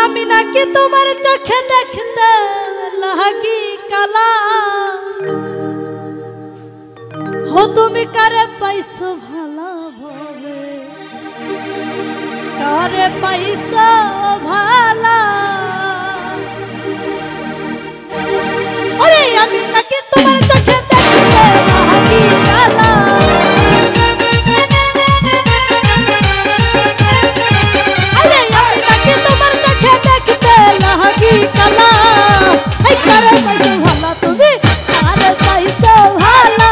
আমি নাকি তোমার চোখে দেখতে লাগি কালা হো তুমি কারে পাইছো ভালো ভাবে কারে পাইছো ভালো ওরে আমি নাকি তোমার চোখে দেখতে লাগি কালা কালা এই কারে পাইছো ভালা তুমি কারে পাইছো ভালা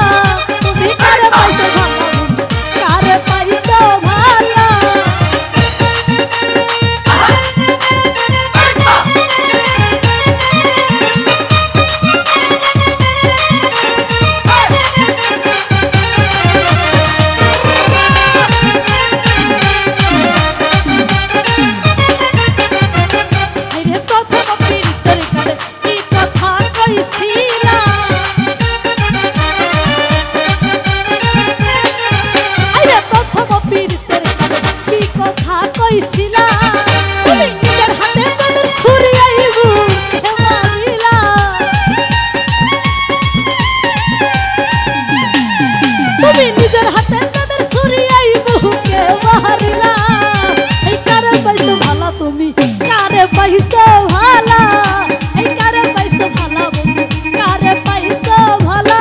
তুমি কারে পাইছো ভালা কারে পাইছো ভালা পাইছো ভালা এই কারে পাইছো ভালা বন্ধু কারে পাইছো ভালা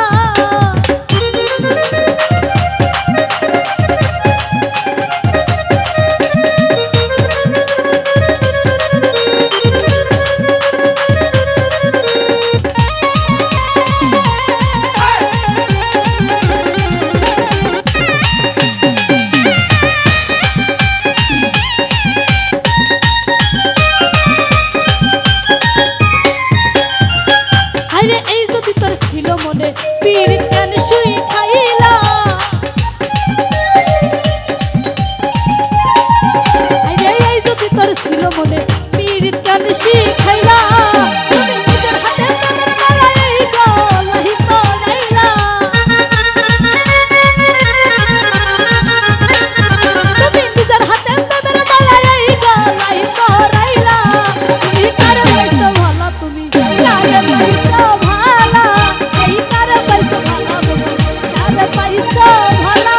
পীর কেন শুই খাইলা আরে এই যদি তোর ছিল মনে পীর কেন শুই খাইলা তুমি নিজের হাতে প্রেমের মালা এই গলায় পরাইলা তুমি নিজের হাতে প্রেমের মালা এই গলায় পরাইলা তুমি কারে পাইছো ভালা তুমি কারে পাইছো ভালা এই কারে পাইছো ভালা কারে পাইছো ভালা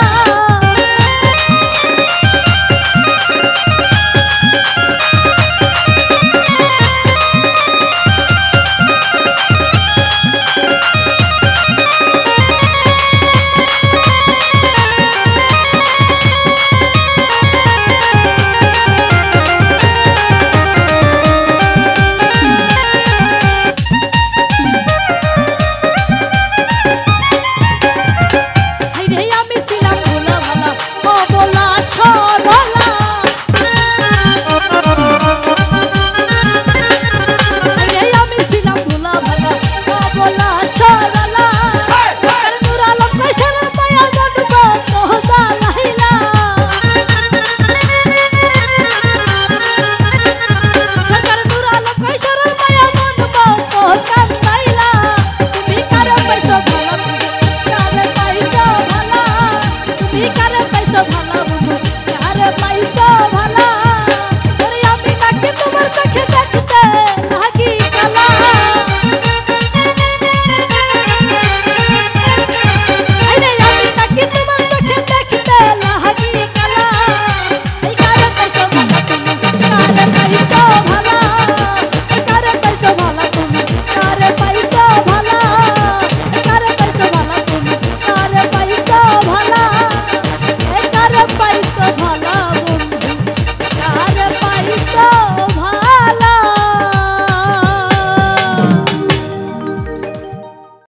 কারে পাইছো ভালা